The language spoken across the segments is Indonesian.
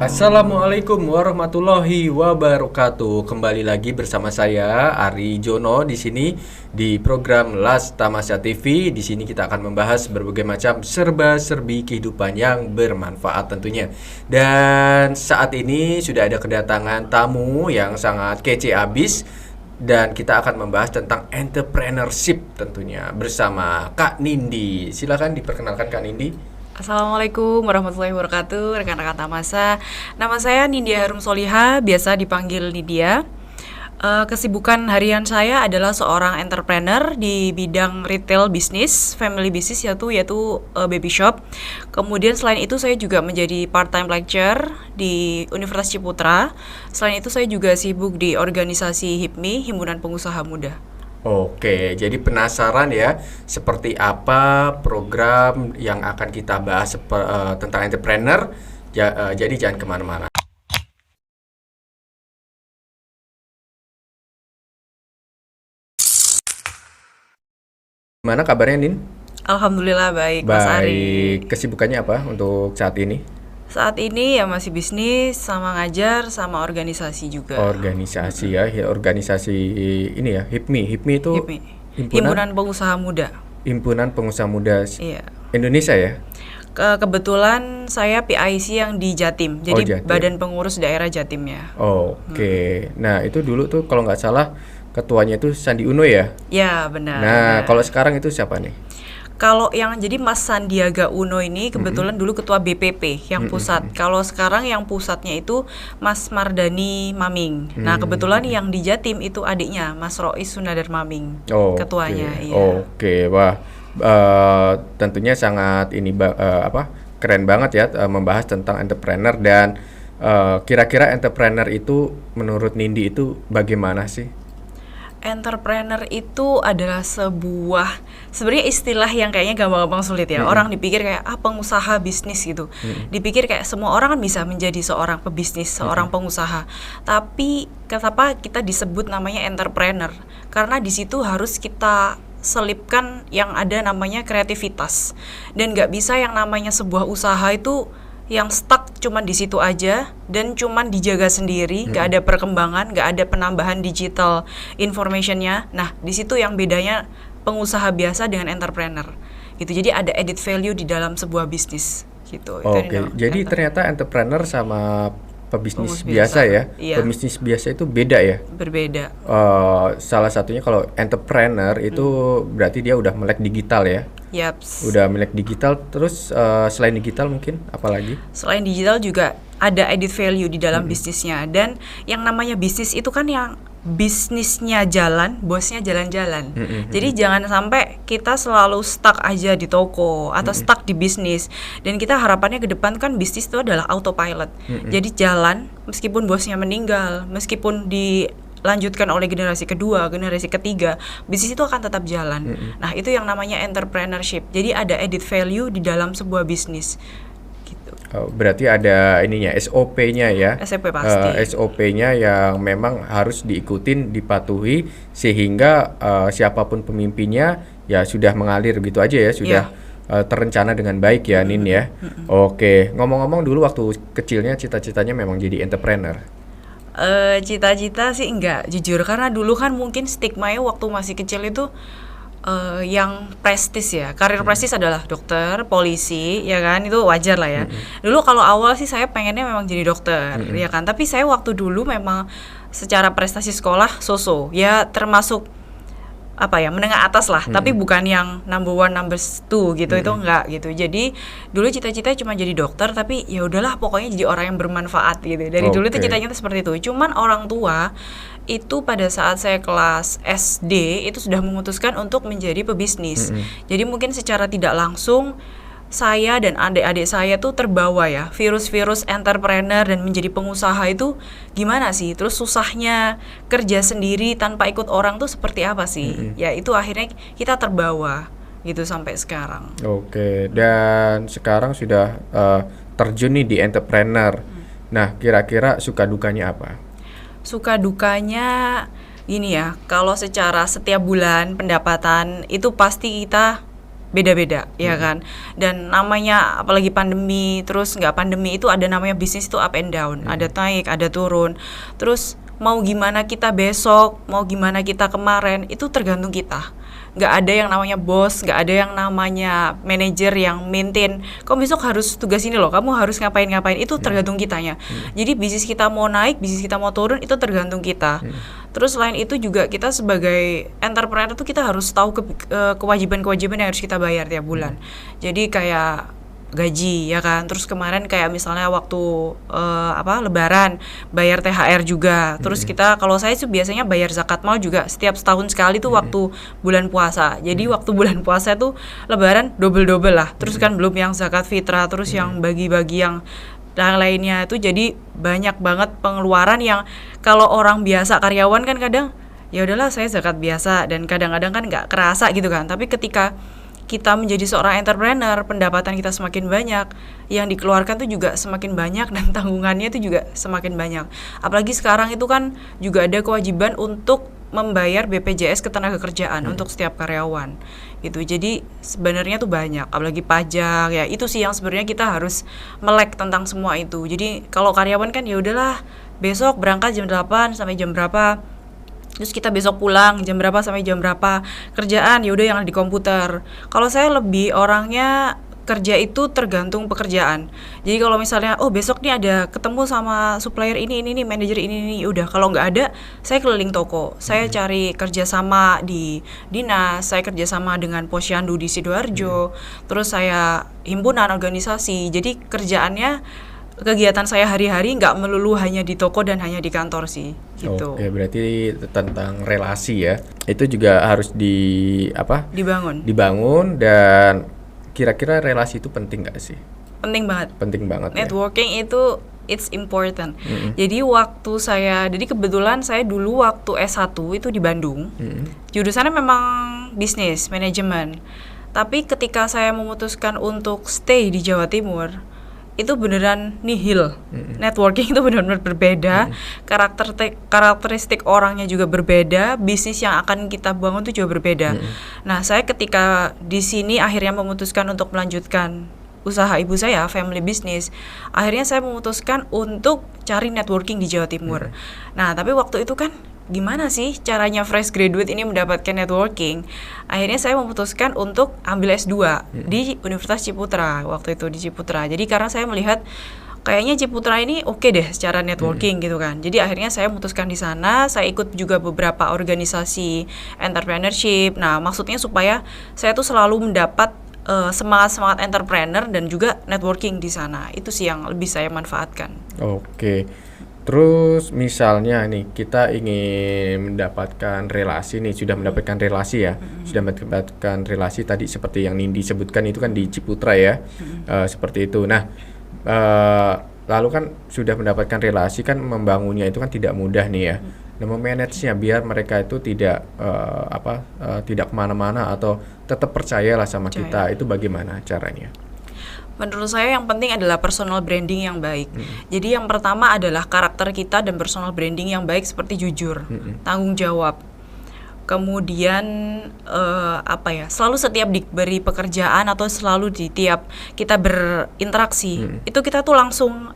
Assalamualaikum warahmatullahi wabarakatuh. Kembali lagi bersama saya Ari Jono di sini di program Las Tamasya TV. Di sini kita akan membahas berbagai macam serba-serbi kehidupan yang bermanfaat tentunya. Dan saat ini sudah ada kedatangan tamu yang sangat kece abis dan kita akan membahas tentang entrepreneurship tentunya bersama Kak Nindi. Silakan diperkenalkan Kak Nindi. Assalamualaikum warahmatullahi wabarakatuh, rekan-rekan Tamasa. Nama saya Nindya Harum Soliha, biasa dipanggil Nidia. Kesibukan harian saya adalah seorang entrepreneur di bidang retail bisnis, family business yaitu baby shop. Kemudian selain itu saya juga menjadi part-time lecturer di Universitas Ciputra. Selain itu saya juga sibuk di organisasi HIPMI, Himpunan Pengusaha Muda. Oke, jadi penasaran ya seperti apa program yang akan kita bahas tentang entrepreneur. Jadi jangan kemana-mana. Gimana kabarnya Nin? Alhamdulillah baik, Mas Ari. Baik, kesibukannya apa untuk saat ini? Saat ini ya masih bisnis, sama ngajar, sama organisasi juga. Organisasi ya, organisasi ini ya, HIPMI. HIPMI itu HIPMI, Himpunan Pengusaha Muda. Himpunan Pengusaha Muda Iya. Indonesia ya? Kebetulan saya PIC yang di Jatim, jadi Jatim. Badan Pengurus Daerah Jatimnya. Oke. Nah itu dulu tuh kalau nggak salah ketuanya itu Sandi Uno ya? Ya benar. Nah benar. kalau sekarang itu siapa nih? Kalau yang jadi Mas Sandiaga Uno ini kebetulan dulu ketua BPP yang pusat. Kalau sekarang yang pusatnya itu Mas Mardani Maming. Nah kebetulan yang di Jatim itu adiknya Mas Rois Sunadar Maming, ketuanya. Iya. Oke, wah tentunya sangat keren banget ya membahas tentang entrepreneur dan kira-kira entrepreneur itu menurut Nindi itu bagaimana sih? Entrepreneur itu adalah sebuah sebenarnya istilah yang kayaknya gampang-gampang sulit ya. Orang dipikir kayak pengusaha bisnis gitu. Dipikir kayak semua orang kan bisa menjadi seorang pebisnis, seorang pengusaha. Tapi kenapa kita disebut namanya entrepreneur? Karena di situ harus kita selipkan yang ada namanya kreativitas. Dan nggak bisa yang namanya sebuah usaha itu yang stuck cuman di situ aja dan cuman dijaga sendiri, nggak ada perkembangan, nggak ada penambahan digital informationnya. Nah, di situ yang bedanya pengusaha biasa dengan entrepreneur, gitu. Jadi ada added value di dalam sebuah bisnis, gitu. Oke, jadi ternyata entrepreneur sama pebisnis biasa ya, iya. Pebisnis biasa itu beda ya? Berbeda. Salah satunya kalau entrepreneur itu berarti dia udah melek digital ya? Yaps. Udah melek digital, terus selain digital mungkin apalagi? Selain digital juga ada added value di dalam bisnisnya. Dan yang namanya bisnis itu kan yang bisnisnya jalan, bosnya jalan-jalan. Jadi jangan sampai kita selalu stuck aja di toko atau stuck di bisnis. Dan kita harapannya ke depan kan bisnis itu adalah autopilot. Jadi jalan meskipun bosnya meninggal, meskipun dilanjutkan oleh generasi kedua, generasi ketiga, bisnis itu akan tetap jalan. Nah, itu yang namanya entrepreneurship. Jadi ada added value di dalam sebuah bisnis. Berarti ada ininya SOP-nya ya. SOP pasti. SOP-nya yang memang harus diikutin, dipatuhi sehingga siapapun pemimpinnya ya sudah mengalir gitu aja ya, sudah terencana dengan baik ya Nin ya. Oke, ngomong-ngomong dulu waktu kecilnya cita-citanya memang jadi entrepreneur. Cita-cita sih enggak, jujur, karena dulu kan mungkin stigma-nya waktu masih kecil itu yang prestis ya, karir prestis adalah dokter, polisi, ya kan, itu wajar lah ya. Dulu kalau awal sih saya pengennya memang jadi dokter, ya kan. Tapi saya waktu dulu memang secara prestasi sekolah so-so, ya termasuk menengah atas lah, tapi bukan yang number one, number two gitu, itu enggak gitu. Jadi dulu cita-cita cuma jadi dokter, tapi ya udahlah pokoknya jadi orang yang bermanfaat gitu. Dari dulu tuh cita-cita seperti itu. Cuman orang tua itu pada saat saya kelas SD itu sudah memutuskan untuk menjadi pebisnis. Jadi mungkin secara tidak langsung saya dan adik-adik saya tuh terbawa ya virus-virus entrepreneur dan menjadi pengusaha itu gimana sih, terus susahnya kerja sendiri tanpa ikut orang tuh seperti apa sih. Ya itu akhirnya kita terbawa gitu sampai sekarang. Oke, dan sekarang sudah terjun nih di entrepreneur. Nah, kira-kira suka dukanya apa? Suka dukanya gini ya, kalau secara setiap bulan pendapatan itu pasti kita beda-beda ya kan. Dan namanya apalagi pandemi, terus nggak pandemi itu ada namanya bisnis itu up and down, ada naik, ada turun. Terus mau gimana kita besok, mau gimana kita kemarin, itu tergantung kita. Nggak ada yang namanya bos, nggak ada yang namanya manajer yang maintain. Kamu besok harus tugas ini loh, kamu harus ngapain-ngapain, itu tergantung kitanya. Jadi bisnis kita mau naik, bisnis kita mau turun, itu tergantung kita. Terus selain itu juga kita sebagai entrepreneur tuh kita harus tahu kewajiban-kewajiban yang harus kita bayar tiap bulan. Jadi kayak gaji ya kan, terus kemarin kayak misalnya waktu Lebaran bayar THR juga, terus kita kalau saya sih biasanya bayar zakat mal juga setiap setahun sekali tuh waktu bulan puasa. Jadi waktu bulan puasa tuh Lebaran double lah, terus kan belum yang zakat fitrah, terus yang bagi-bagi yang lainnya itu, jadi banyak banget pengeluaran yang kalau orang biasa karyawan kan kadang ya udahlah saya zakat biasa dan kadang-kadang kan nggak kerasa gitu kan, tapi ketika kita menjadi seorang entrepreneur, pendapatan kita semakin banyak, yang dikeluarkan tuh juga semakin banyak dan tanggungannya itu juga semakin banyak. Apalagi sekarang itu kan juga ada kewajiban untuk membayar BPJS Ketenagakerjaan untuk setiap karyawan. Gitu. Jadi sebenarnya tuh banyak, apalagi pajak ya, itu sih yang sebenarnya kita harus melek tentang semua itu. Jadi kalau karyawan kan ya udahlah, besok berangkat jam 8 sampai jam berapa. Terus kita besok pulang jam berapa sampai jam berapa. Kerjaan ya udah yang di komputer. Kalau saya lebih orangnya kerja itu tergantung pekerjaan. Jadi kalau misalnya besok nih ada ketemu sama supplier ini manajer ini, udah kalau nggak ada saya keliling toko. Saya cari kerjasama di dinas, saya kerjasama dengan Posyandu di Sidoarjo. Terus saya himpunan organisasi. Jadi kerjaannya, kegiatan saya hari-hari nggak melulu hanya di toko dan hanya di kantor sih, gitu. Oke, berarti tentang relasi ya, itu juga harus dibangun. Dan kira-kira relasi itu penting nggak sih? Penting banget. Penting banget. Networking itu it's important. Jadi jadi kebetulan saya dulu waktu S1 itu di Bandung, jurusannya memang bisnis manajemen. Tapi ketika saya memutuskan untuk stay di Jawa Timur, itu beneran nihil. Networking itu benar-benar berbeda, karakteristik orangnya juga berbeda, bisnis yang akan kita bangun itu juga berbeda. Nah, saya ketika di sini akhirnya memutuskan untuk melanjutkan usaha ibu saya, family business. Akhirnya saya memutuskan untuk cari networking di Jawa Timur. Nah, tapi waktu itu kan gimana sih caranya fresh graduate ini mendapatkan networking? Akhirnya saya memutuskan untuk ambil S2 di Universitas Ciputra, waktu itu di Ciputra. Jadi karena saya melihat kayaknya Ciputra ini oke deh secara networking gitu kan. Jadi akhirnya saya memutuskan di sana, saya ikut juga beberapa organisasi entrepreneurship. Nah, maksudnya supaya saya tuh selalu mendapat semangat entrepreneur dan juga networking di sana. Itu sih yang lebih saya manfaatkan. Oke. Terus misalnya nih kita ingin mendapatkan relasi nih, sudah mendapatkan relasi ya, sudah mendapatkan relasi tadi seperti yang Nindi sebutkan itu kan di Ciputra ya, seperti itu. Nah, lalu kan sudah mendapatkan relasi kan membangunnya itu kan tidak mudah nih ya. Nah, memanagenya biar mereka itu tidak tidak kemana-mana atau tetap percayalah sama kita, itu bagaimana caranya? Menurut saya yang penting adalah personal branding yang baik. Jadi yang pertama adalah karakter kita dan personal branding yang baik seperti jujur, tanggung jawab. Kemudian selalu setiap diberi pekerjaan atau selalu di tiap kita berinteraksi, itu kita tuh langsung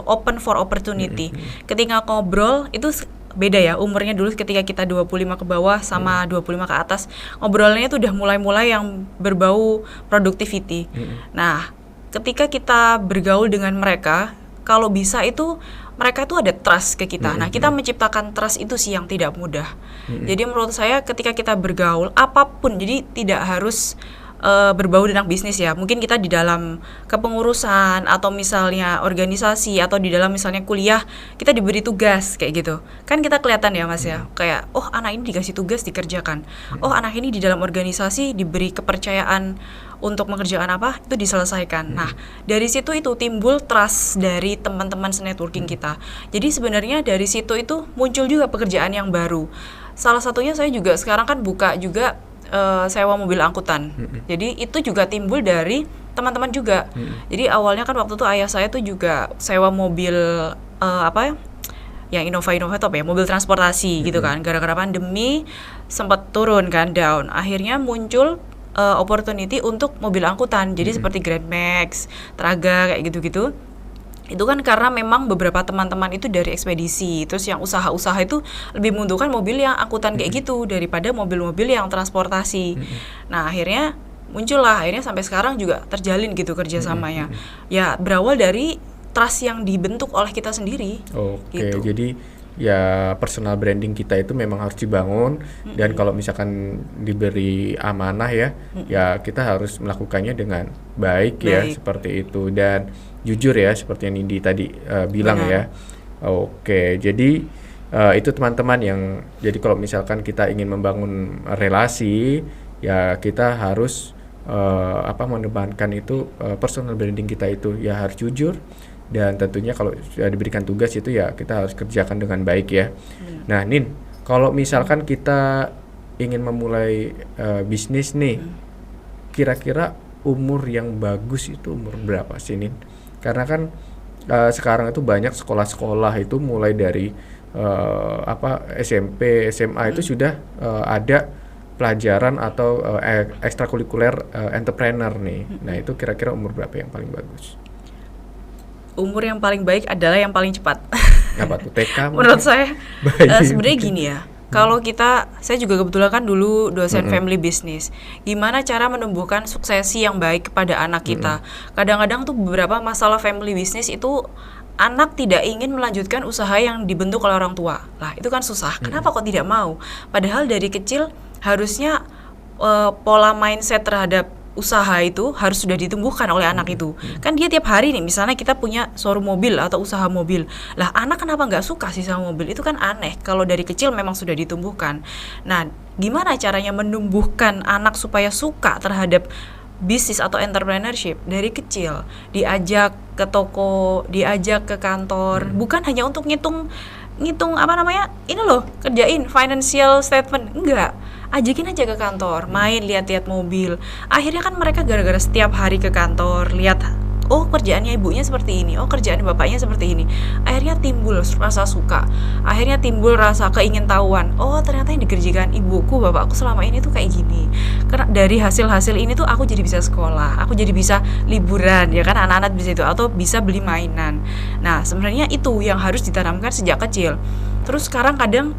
open for opportunity. Ketika ngobrol itu beda ya umurnya dulu, ketika kita 25 ke bawah sama 25 ke atas, ngobrolnya tuh udah mulai yang berbau productivity. Nah, ketika kita bergaul dengan mereka, kalau bisa itu mereka tuh ada trust ke kita. Nah, kita menciptakan trust itu sih yang tidak mudah. Jadi menurut saya ketika kita bergaul apapun, jadi tidak harus berbau tentang bisnis ya. Mungkin kita di dalam kepengurusan atau misalnya organisasi atau di dalam misalnya kuliah kita diberi tugas kayak gitu. Kan kita kelihatan ya Mas ya, kayak anak ini dikasih tugas dikerjakan. Anak ini di dalam organisasi diberi kepercayaan untuk mengerjakan apa, itu diselesaikan. Nah, dari situ itu timbul trust dari teman-teman networking kita. Jadi sebenarnya dari situ itu muncul juga pekerjaan yang baru. Salah satunya saya juga sekarang kan buka juga sewa mobil angkutan. Jadi itu juga timbul dari teman-teman juga. Jadi awalnya kan waktu itu ayah saya tuh juga sewa mobil yang Innova top ya, mobil transportasi gitu kan. Gara-gara pandemi sempat turun kan, down. Akhirnya muncul opportunity untuk mobil angkutan. Jadi seperti Grand Max, Traga kayak gitu-gitu. Itu kan karena memang beberapa teman-teman itu dari ekspedisi, terus yang usaha-usaha itu lebih membutuhkan mobil yang angkutan kayak gitu daripada mobil-mobil yang transportasi. Nah akhirnya muncullah, akhirnya sampai sekarang juga terjalin gitu kerjasamanya. Ya berawal dari trust yang dibentuk oleh kita sendiri. Oke, Gitu. jadi ya personal branding kita itu memang harus dibangun dan kalau misalkan diberi amanah ya, ya kita harus melakukannya dengan baik ya Baik. seperti itu dan jujur ya seperti yang Nindi tadi bilang Benar. ya. Oke, jadi itu teman-teman yang jadi kalau misalkan kita ingin membangun relasi ya kita harus mendepankan itu personal branding kita itu ya harus jujur dan tentunya kalau sudah diberikan tugas itu ya kita harus kerjakan dengan baik ya. Nah, Nin, kalau misalkan kita ingin memulai bisnis nih, kira-kira umur yang bagus itu umur berapa sih, Nin? Karena kan sekarang itu banyak sekolah-sekolah itu mulai dari SMP, SMA itu sudah ada pelajaran atau ekstrakurikuler entrepreneur nih. Nah, itu kira-kira umur berapa yang paling bagus? Umur yang paling baik adalah yang paling cepat. Apa tuh TK Menurut mungkin? saya Bayi. sebenarnya gini ya. Kalau saya juga kebetulan kan dulu dosen family business. Gimana cara menumbuhkan suksesi yang baik kepada anak kita? Kadang-kadang tuh beberapa masalah family business itu anak tidak ingin melanjutkan usaha yang dibentuk oleh orang tua. Lah, itu kan susah. Kenapa kok tidak mau? Padahal dari kecil harusnya pola mindset terhadap usaha itu harus sudah ditumbuhkan oleh anak itu. Kan dia tiap hari nih, misalnya kita punya showroom mobil atau usaha mobil. Lah anak kenapa nggak suka sih sama mobil? Itu kan aneh. Kalau dari kecil memang sudah ditumbuhkan. Nah, gimana caranya menumbuhkan anak supaya suka terhadap bisnis atau entrepreneurship dari kecil? Diajak ke toko, diajak ke kantor, bukan hanya untuk ngitung ini loh, kerjain financial statement, enggak, ajakin aja ke kantor, main lihat-lihat mobil. Akhirnya kan mereka gara-gara setiap hari ke kantor lihat, oh kerjaannya ibunya seperti ini, oh kerjaan bapaknya seperti ini, akhirnya timbul rasa suka, akhirnya timbul rasa keingintahuan, oh ternyata yang dikerjakan ibuku, bapakku selama ini tuh kayak gini. Karena dari hasil-hasil ini tuh aku jadi bisa sekolah, aku jadi bisa liburan, ya kan, anak-anak bisa itu, atau bisa beli mainan. Nah sebenarnya itu yang harus ditanamkan sejak kecil. Terus sekarang kadang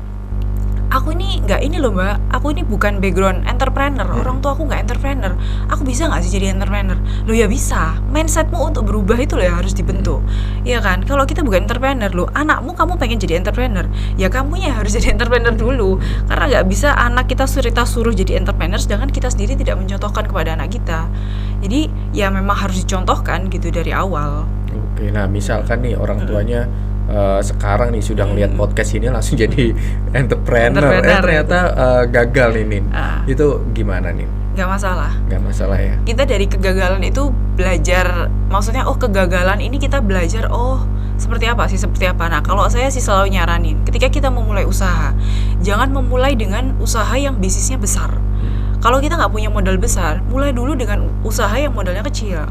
aku ini nggak ini loh mbak, aku ini bukan background entrepreneur, orang tua aku nggak entrepreneur, aku bisa nggak sih jadi entrepreneur? Loh ya bisa, mindsetmu untuk berubah itu loh yang harus dibentuk, ya kan? Kalau kita bukan entrepreneur, loh anakmu kamu pengen jadi entrepreneur, ya kamunya harus jadi entrepreneur dulu, karena nggak bisa anak kita suruh jadi entrepreneur, sedangkan kita sendiri tidak mencontohkan kepada anak kita. Jadi ya memang harus dicontohkan gitu dari awal. Oke, nah misalkan nih orang tuanya sekarang nih sudah ngelihat podcast ini langsung jadi entrepreneur, ternyata gagal nih, Nin. Itu gimana nih? Nggak masalah. Nggak masalah ya. Kita dari kegagalan itu belajar, maksudnya kegagalan ini kita belajar seperti apa. Nah kalau saya sih selalu nyaranin, ketika kita memulai usaha, jangan memulai dengan usaha yang bisnisnya besar. Kalau kita nggak punya modal besar, mulai dulu dengan usaha yang modalnya kecil.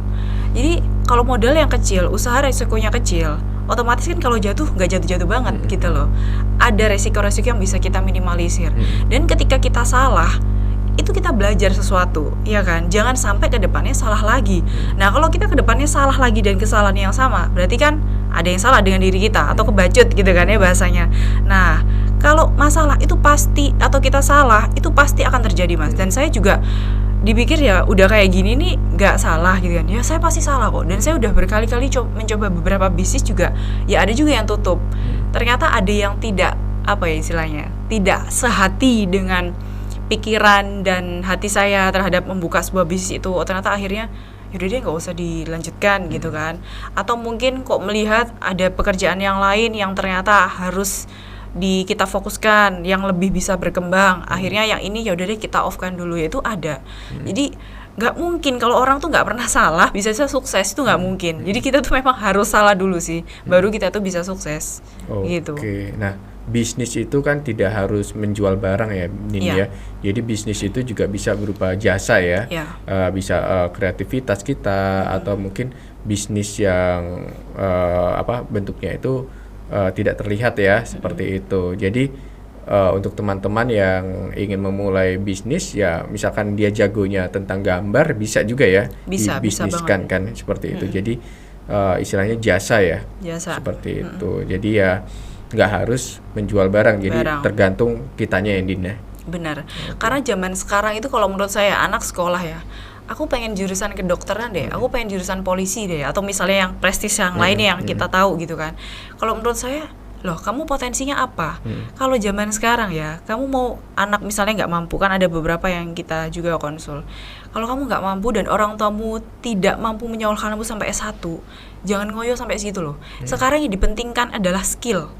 Jadi kalau modal yang kecil, usaha resikonya kecil, otomatis kan kalau jatuh nggak jatuh-jatuh banget gitu loh. Ada resiko-resiko yang bisa kita minimalisir. Dan ketika kita salah, itu kita belajar sesuatu, ya kan? Jangan sampai ke depannya salah lagi. Nah kalau kita ke depannya salah lagi dan kesalahan yang sama, berarti kan ada yang salah dengan diri kita, atau kebacut gitu kan ya bahasanya. Nah kalau masalah itu pasti, atau kita salah, itu pasti akan terjadi mas. Dan saya juga dipikir ya udah kayak gini nih nggak salah gitu kan, ya saya pasti salah kok. Dan saya udah berkali-kali mencoba beberapa bisnis juga, ya ada juga yang tutup. Ternyata ada yang tidak istilahnya tidak sehati dengan pikiran dan hati saya terhadap membuka sebuah bisnis itu. Ternyata akhirnya yaudah deh nggak usah dilanjutkan gitu kan. Atau mungkin kok melihat ada pekerjaan yang lain yang ternyata harus kita fokuskan, yang lebih bisa berkembang, akhirnya yang ini ya udah deh kita off-kan dulu, ya itu ada. Jadi nggak mungkin kalau orang tuh nggak pernah salah bisa sukses, itu nggak mungkin. Jadi kita tuh memang harus salah dulu sih, baru kita tuh bisa sukses. Gitu. Oke, nah bisnis itu kan tidak harus menjual barang ya, Nin ya. Jadi bisnis itu juga bisa berupa jasa ya, bisa kreativitas kita, atau mungkin bisnis yang bentuknya itu tidak terlihat ya, seperti itu. Jadi untuk teman-teman yang ingin memulai bisnis ya, misalkan dia jagonya tentang gambar, bisa juga ya Bisa dibisniskan kan seperti itu. Jadi istilahnya jasa ya, Jasa. seperti itu. Jadi ya nggak harus menjual barang, jadi Barang. tergantung kitanya yang Dinda. Benar. Karena zaman sekarang itu kalau menurut saya anak sekolah ya, aku pengen jurusan kedokteran deh, aku pengen jurusan polisi deh, atau misalnya yang prestis yang lainnya yang kita tahu gitu kan. Kalau menurut saya, loh kamu potensinya apa? Kalau zaman sekarang ya, kamu mau anak misalnya nggak mampu, kan ada beberapa yang kita juga konsul. Kalau kamu nggak mampu dan orang tuamu tidak mampu menyekolahkan kamu sampai S1, jangan ngoyo sampai situ loh. Sekarang yang dipentingkan adalah skill.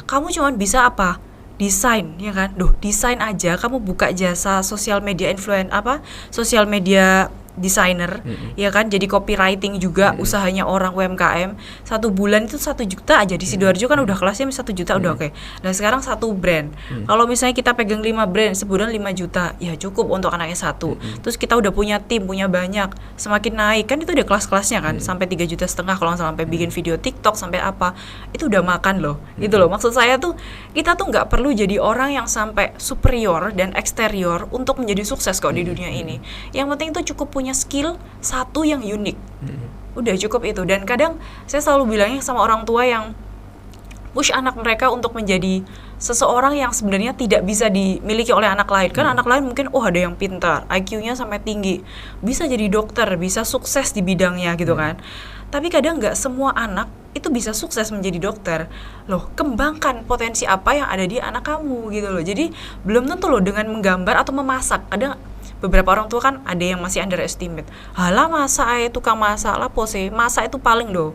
Kamu cuma bisa apa? Desain, ya kan? Duh, desain aja kamu buka jasa sosial media sosial media designer, ya kan? Jadi copywriting juga usahanya orang UMKM. 1 bulan itu 1 juta aja di Sidoarjo kan udah kelasnya 1 juta udah oke. Nah sekarang 1 brand. Kalau misalnya kita pegang 5 brand sebulan 5 juta, ya cukup untuk anaknya 1. Terus kita udah punya tim, punya banyak. Semakin naik kan itu udah kelas-kelasnya kan, sampai 3,5 juta kalau nggak salah, sampai bikin video TikTok sampai apa. Itu udah makan loh. Gitu loh. Maksud saya tuh kita tuh nggak perlu jadi orang yang sampai superior dan eksterior untuk menjadi sukses kok di dunia ini. Yang penting tuh cukup punya skill satu yang unik. Udah cukup itu. Dan kadang saya selalu bilangnya sama orang tua yang push anak mereka untuk menjadi seseorang yang sebenarnya tidak bisa dimiliki oleh anak lain. Kan anak lain mungkin ada yang pintar, IQ-nya sampai tinggi, bisa jadi dokter, bisa sukses di bidangnya gitu kan. Tapi kadang nggak semua anak itu bisa sukses menjadi dokter. Loh, kembangkan potensi apa yang ada di anak kamu gitu loh. Jadi belum tentu loh dengan menggambar atau memasak. Kadang beberapa orang tua kan ada yang masih underestimate. Halah masak tukang masak lah pose. Masak itu paling loh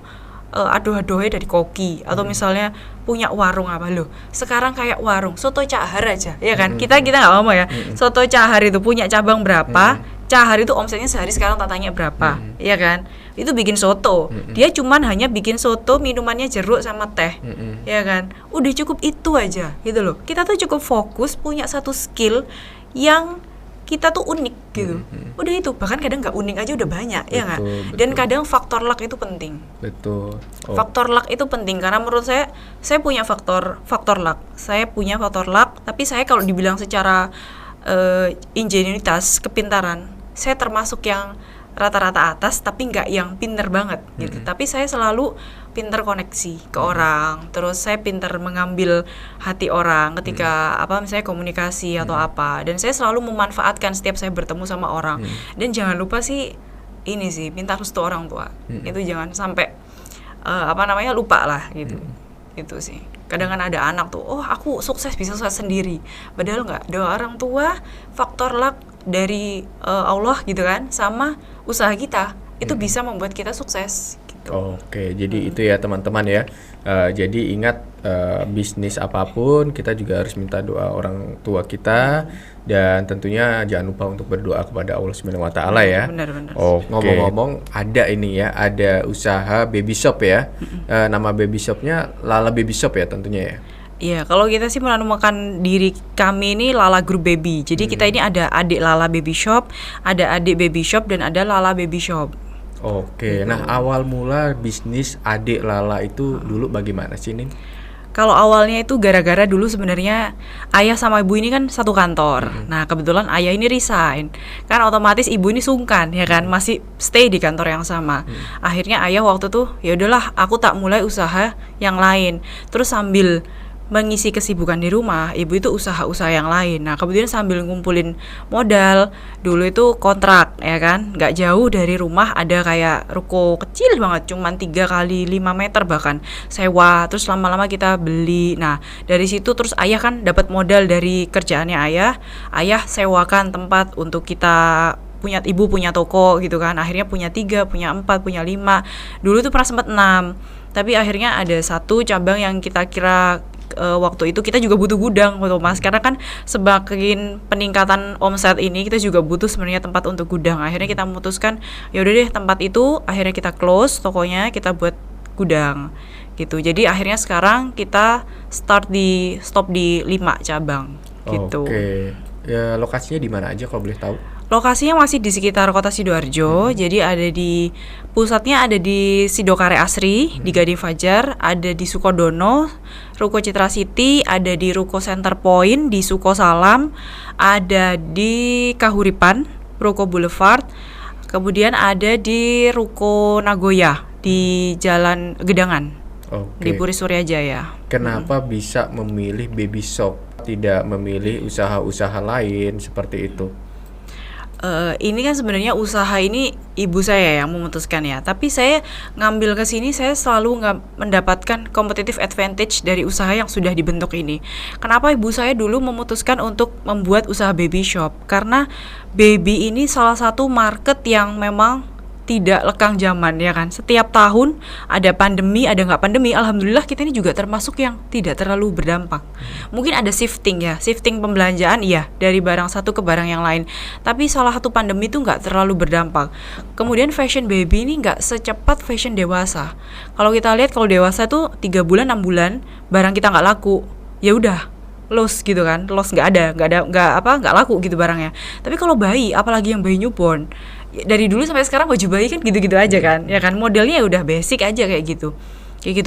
aduh-aduhnya dari koki atau misalnya punya warung apa loh. Sekarang kayak warung soto Cahar aja, ya kan? Kita nggak ngomong ya. Soto Cahar itu punya cabang berapa? Cahar itu omsetnya sehari sekarang tatanya berapa? Ya kan? Itu bikin soto. Dia cuman hanya bikin soto, minumannya jeruk sama teh. Ya kan? Udah cukup itu aja gitu loh. Kita tuh cukup fokus punya satu skill yang kita tuh unik gitu. Udah itu, bahkan kadang nggak unik aja udah banyak, ya nggak? Dan kadang faktor luck itu penting. Betul. Faktor luck itu penting karena menurut saya punya faktor luck. Saya punya faktor luck, tapi saya kalau dibilang secara ingenuitas, kepintaran, saya termasuk yang rata-rata atas tapi nggak yang pinter banget gitu. Tapi saya selalu pinter koneksi ke orang, terus saya pinter mengambil hati orang ketika misalnya komunikasi atau apa, dan saya selalu memanfaatkan setiap saya bertemu sama orang. Dan jangan lupa sih ini sih, minta restu orang tua. Itu jangan sampai lupa lah gitu. Itu sih. Kadang kan ada anak tuh, aku sukses bisa sukses sendiri. Padahal nggak, doa orang tua, faktor luck dari Allah gitu kan, sama usaha kita itu bisa membuat kita sukses gitu. Oke, jadi itu ya teman-teman ya. Jadi ingat, bisnis apapun kita juga harus minta doa orang tua kita, dan tentunya jangan lupa untuk berdoa kepada Allah Subhanahu wa taala ya. Benar-benar. Ngomong-ngomong, ada ini ya, ada usaha baby shop ya. Nama baby shopnya Lala Baby Shop ya tentunya ya. Iya, kalau kita sih menamakan diri kami ini Lala Group Baby. Jadi kita ini ada adik Lala Baby Shop, ada adik Baby Shop, dan ada Lala Baby Shop. Oke, nah awal mula bisnis adik Lala itu dulu bagaimana sih, Nin? Kalau awalnya itu gara-gara dulu sebenarnya ayah sama ibu ini kan satu kantor. Nah kebetulan ayah ini resign, kan otomatis ibu ini sungkan ya kan, masih stay di kantor yang sama. Akhirnya ayah waktu tuh ya udahlah, aku tak mulai usaha yang lain. Terus sambil mengisi kesibukan di rumah, ibu itu usaha-usaha yang lain. Nah kemudian sambil ngumpulin modal, dulu itu kontrak ya kan, nggak jauh dari rumah ada kayak ruko kecil banget, cuman 3 kali 5 meter bahkan, sewa. Terus lama-lama kita beli. Nah dari situ terus ayah kan dapat modal dari kerjaannya ayah sewakan tempat untuk kita ibu punya toko gitu kan, akhirnya punya 3, punya 4, punya 5. Dulu tuh pernah sempat 6, tapi akhirnya ada 1 cabang yang kita kira waktu itu kita juga butuh gudang gitu Mas, karena kan semakin peningkatan omset ini kita juga butuh sebenarnya tempat untuk gudang. Akhirnya kita memutuskan ya udah deh, tempat itu akhirnya kita close tokonya, kita buat gudang gitu. Jadi akhirnya sekarang kita stop di 5 cabang gitu. Oke. Ya, lokasinya di mana aja kalau boleh tahu? Lokasinya masih di sekitar kota Sidoarjo, jadi pusatnya ada di Sidokare Asri, di Gading Fajar, ada di Sukodono, Ruko Citra City, ada di Ruko Center Point, di Suko Salam, ada di Kahuripan, Ruko Boulevard, kemudian ada di Ruko Nagoya, di Jalan Gedangan, di Oke. Puri Surya Jaya. Kenapa bisa memilih baby shop, tidak memilih usaha-usaha lain seperti itu? Ini kan sebenarnya usaha ini ibu saya yang memutuskan ya. Tapi saya ngambil ke sini, saya selalu nggak mendapatkan competitive advantage dari usaha yang sudah dibentuk ini. Kenapa ibu saya dulu memutuskan untuk membuat usaha baby shop? Karena baby ini salah satu market yang memang tidak lekang zaman ya kan. Setiap tahun ada pandemi, ada nggak pandemi. Alhamdulillah kita ini juga termasuk yang tidak terlalu berdampak. Mungkin ada shifting ya, shifting pembelanjaan iya dari barang satu ke barang yang lain. Tapi salah satu pandemi itu nggak terlalu berdampak. Kemudian fashion baby ini nggak secepat fashion dewasa. Kalau kita lihat kalau dewasa itu 3 bulan 6 bulan barang kita nggak laku, ya udah loss gitu kan, loss nggak laku gitu barangnya. Tapi kalau bayi, apalagi yang bayi newborn, dari dulu sampai sekarang baju bayi kan gitu-gitu aja kan, ya kan modelnya udah basic aja kayak gitu.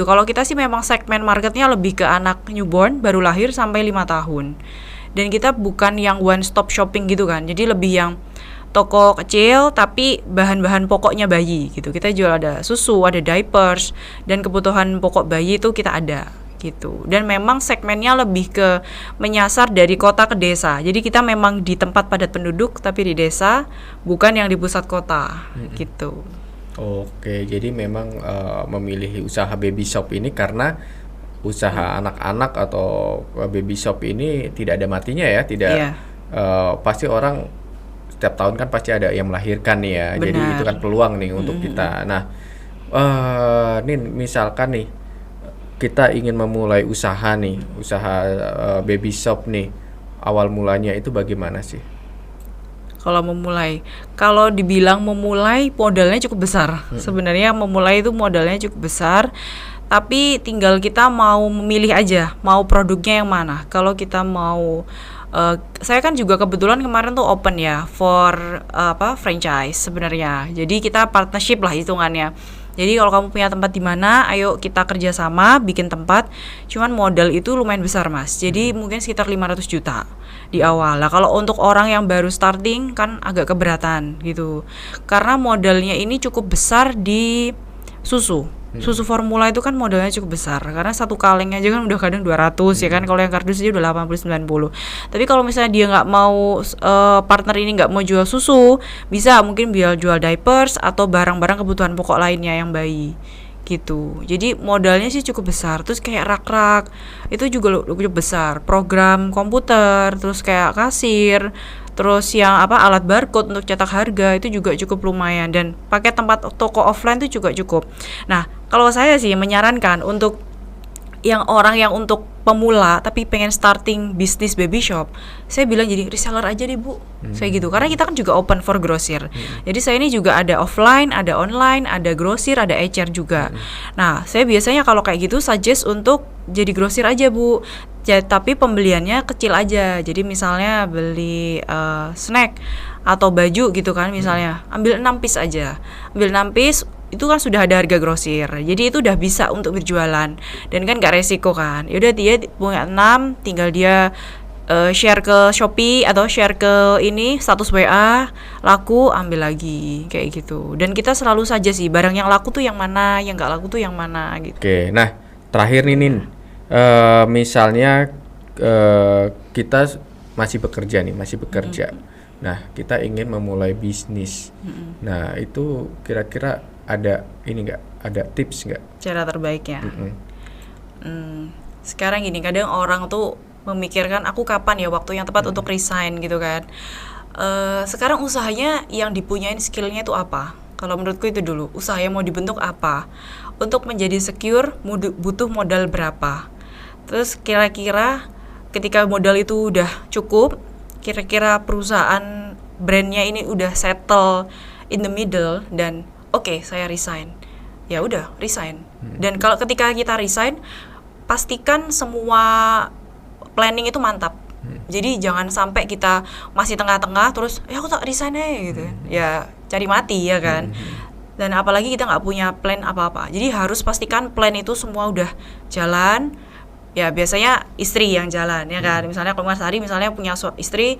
Kalau kita sih memang segmen marketnya lebih ke anak newborn baru lahir sampai 5 tahun. Dan kita bukan yang one stop shopping gitu kan. Jadi lebih yang toko kecil tapi bahan-bahan pokoknya bayi gitu. Kita jual ada susu, ada diapers, dan kebutuhan pokok bayi itu kita ada gitu. Dan memang segmennya lebih ke menyasar dari kota ke desa. Jadi kita memang di tempat padat penduduk tapi di desa, bukan yang di pusat kota gitu. Oke, jadi memang memilih usaha baby shop ini karena usaha anak-anak atau baby shop ini tidak ada matinya ya, tidak Iya. pasti orang setiap tahun kan pasti ada yang melahirkan nih ya. Jadi Benar. itu kan peluang nih untuk kita. Nah, Nin, misalkan nih kita ingin memulai usaha nih, usaha baby shop nih, awal mulanya itu bagaimana sih? Kalau dibilang memulai modalnya cukup besar. Sebenarnya memulai itu modalnya cukup besar. Tapi tinggal kita mau memilih aja, mau produknya yang mana. Kalau kita mau saya kan juga kebetulan kemarin tuh open ya for franchise sebenarnya. Jadi kita partnership lah hitungannya. Jadi kalau kamu punya tempat di mana, ayo kita kerjasama bikin tempat. Cuman modal itu lumayan besar mas. Jadi mungkin sekitar 500 juta di awal. Lah kalau untuk orang yang baru starting kan agak keberatan gitu. Karena modalnya ini cukup besar di susu. Susu formula itu kan modalnya cukup besar. Karena satu kaleng aja kan udah kadang 200 ya kan. Kalau yang kardus aja udah 80-90. Tapi kalau misalnya dia nggak mau partner ini nggak mau jual susu, bisa mungkin jual diapers atau barang-barang kebutuhan pokok lainnya yang bayi gitu. Jadi modalnya sih cukup besar. Terus kayak rak-rak itu juga cukup besar. Program komputer, terus kayak kasir, terus yang alat barcode untuk cetak harga itu juga cukup lumayan. Dan pakai tempat toko offline itu juga cukup. Nah, kalau saya sih menyarankan untuk yang orang yang untuk pemula tapi pengen starting bisnis baby shop, saya bilang jadi reseller aja deh bu, saya gitu. Karena kita kan juga open for grosir. Jadi saya ini juga ada offline, ada online, ada grosir, ada ecer juga. Nah, saya biasanya kalau kayak gitu suggest untuk jadi grosir aja bu. Tapi pembeliannya kecil aja. Jadi misalnya beli snack atau baju gitu kan misalnya, ambil 6 piece aja. Ambil 6 piece itu kan sudah ada harga grosir. Jadi itu udah bisa untuk berjualan dan kan gak resiko kan. Yaudah dia punya 6, tinggal dia share ke Shopee atau share ke ini status WA, laku ambil lagi kayak gitu. Dan kita selalu saja sih barang yang laku tuh yang mana, yang gak laku tuh yang mana gitu. Oke, nah terakhir nih Nin, misalnya kita masih bekerja. Nah, kita ingin memulai bisnis. Nah, itu kira-kira ada ini nggak? Ada tips nggak? Cara terbaiknya. Sekarang gini, kadang orang tuh memikirkan aku kapan ya waktu yang tepat untuk resign gitu kan. Sekarang usahanya yang dipunyain skillnya itu apa? Kalau menurutku itu dulu, usaha yang mau dibentuk apa? Untuk menjadi secure butuh modal berapa? Terus kira-kira ketika modal itu udah cukup, kira-kira perusahaan brandnya ini udah settle in the middle dan oke, saya resign. Ya udah, resign. Dan kalau ketika kita resign, pastikan semua planning itu mantap. Jadi jangan sampai kita masih tengah-tengah terus ya aku tak resign aja gitu. Ya cari mati ya kan. Dan apalagi kita nggak punya plan apa-apa. Jadi harus pastikan plan itu semua udah jalan. Ya biasanya istri yang jalan ya kan. Misalnya kalau Mas Ari misalnya punya istri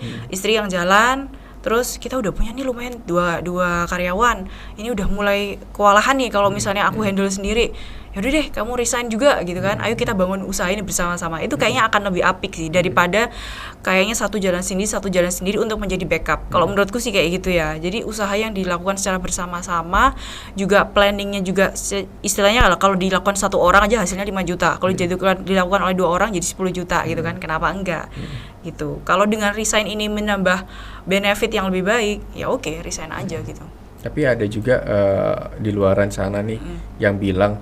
yang jalan. Terus kita udah punya nih lumayan dua karyawan. Ini udah mulai kewalahan nih kalau misalnya aku handle sendiri. Yaudah deh kamu resign juga gitu kan. Ayo kita bangun usaha ini bersama-sama. Itu kayaknya akan lebih apik sih daripada kayaknya satu jalan sendiri untuk menjadi backup. Kalau menurutku sih kayak gitu ya. Jadi usaha yang dilakukan secara bersama-sama, juga planningnya juga istilahnya kalau dilakukan satu orang aja hasilnya 5 juta. Kalau dilakukan oleh 2 orang jadi 10 juta gitu kan. Kenapa enggak? Gitu. Kalau dengan resign ini menambah benefit yang lebih baik, ya oke, resign aja gitu. Tapi ada juga di luaran sana nih yang bilang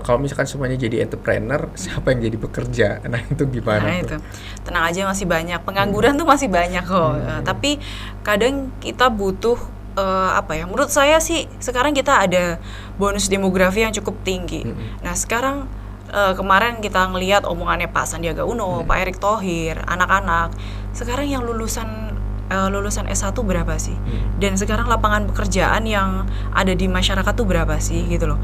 kalau misalkan semuanya jadi entrepreneur, siapa yang jadi pekerja? Nah itu gimana? Nah itu, tenang aja masih banyak, pengangguran tuh masih banyak kok. Tapi kadang kita butuh menurut saya sih sekarang kita ada bonus demografi yang cukup tinggi. Nah sekarang kemarin kita ngelihat omongannya Pak Sandiaga Uno, Pak Erick Thohir, anak-anak sekarang yang lulusan S1 berapa sih? Dan sekarang lapangan pekerjaan yang ada di masyarakat tuh berapa sih gitu loh.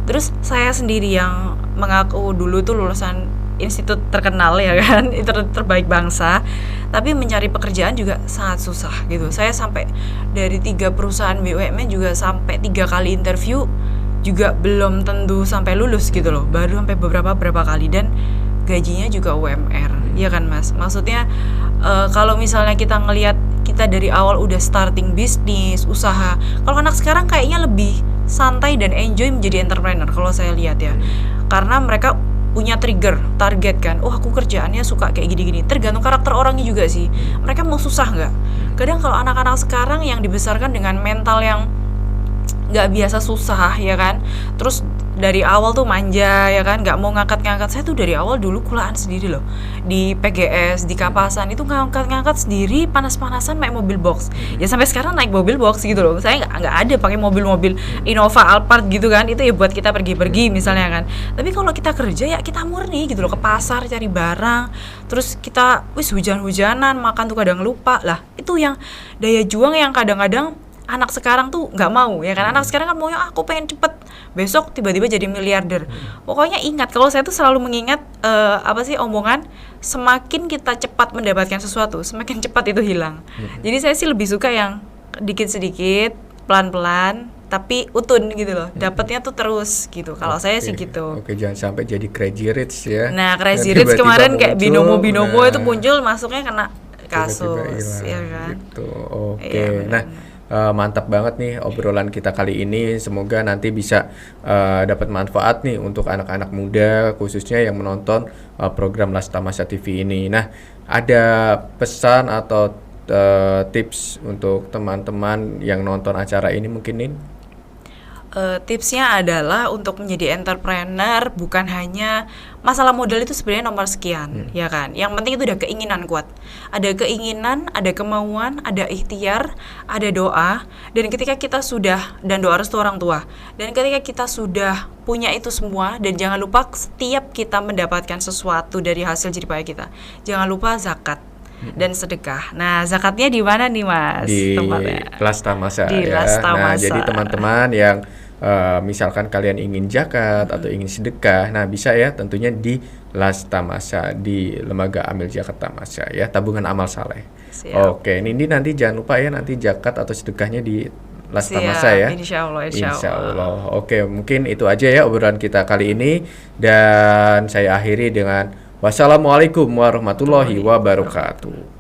Terus saya sendiri yang mengaku dulu tuh lulusan institut terkenal ya kan, terbaik bangsa, tapi mencari pekerjaan juga sangat susah gitu. Saya sampai dari 3 perusahaan BUMN juga sampai 3 kali interview juga belum tentu sampai lulus gitu loh, baru sampai beberapa kali, dan gajinya juga UMR, ya kan Mas? Maksudnya kalau misalnya kita ngelihat kita dari awal udah starting bisnis, usaha, kalau anak sekarang kayaknya lebih santai dan enjoy menjadi entrepreneur kalau saya lihat ya, karena mereka punya trigger, target kan, oh aku kerjaannya suka kayak gini-gini, tergantung karakter orangnya juga sih, mereka mau susah nggak? Kadang kalau anak-anak sekarang yang dibesarkan dengan mental yang nggak biasa susah ya kan, terus dari awal tuh manja ya kan, nggak mau ngangkat-ngangkat. Saya tuh dari awal dulu kulaan sendiri loh di PGS, di Kapasan itu ngangkat-ngangkat sendiri, panas-panasan naik mobil box. Ya sampai sekarang naik mobil box gitu loh. Saya nggak ada pakai mobil-mobil Innova, Alphard gitu kan, itu ya buat kita pergi-pergi misalnya kan. Tapi kalau kita kerja ya kita murni gitu loh, ke pasar cari barang, terus kita hujan-hujanan makan tuh kadang lupa lah. Itu yang daya juang yang kadang-kadang anak sekarang tuh nggak mau ya kan. Anak sekarang kan maunya aku pengen cepet, besok tiba-tiba jadi miliarder. Pokoknya ingat, kalau saya tuh selalu mengingat omongan, semakin kita cepat mendapatkan sesuatu, semakin cepat itu hilang. Jadi saya sih lebih suka yang dikit-sedikit, pelan-pelan, tapi utun gitu loh, dapatnya tuh terus gitu. Kalau saya sih gitu. Oke, jangan sampai jadi crazy rich ya. Nah crazy rich kemarin kayak binomo itu muncul, masuknya kena kasus ya kan. Gitu. Oke. Nah mantap banget nih obrolan kita kali ini. Semoga nanti bisa dapat manfaat nih untuk anak-anak muda khususnya yang menonton program Las Tamasya TV ini. Nah, ada pesan atau tips untuk teman-teman yang nonton acara ini mungkin nih? Tipsnya adalah untuk menjadi entrepreneur bukan hanya masalah modal, itu sebenarnya nomor sekian ya kan. Yang penting itu udah keinginan kuat. Ada keinginan, ada kemauan, ada ikhtiar, ada doa. Dan ketika kita sudah, dan doa restu orang tua. Dan ketika kita sudah punya itu semua, dan jangan lupa setiap kita mendapatkan sesuatu dari hasil jerih payah kita, jangan lupa zakat dan sedekah. Nah, zakatnya di mana nih Mas? Di tempatnya? Las Tamasya Di ya. Las Tamasya. Nah, jadi teman-teman yang misalkan kalian ingin zakat atau ingin sedekah, nah bisa ya tentunya di Las Tamasya, di Lembaga Amil Zakat Tamasya ya, tabungan amal saleh. Oke, ini nanti jangan lupa ya, nanti zakat atau sedekahnya di Las Tamasya ya. Insya Allah. Oke, mungkin itu aja ya obrolan kita kali ini, dan saya akhiri dengan wassalamualaikum warahmatullahi wabarakatuh.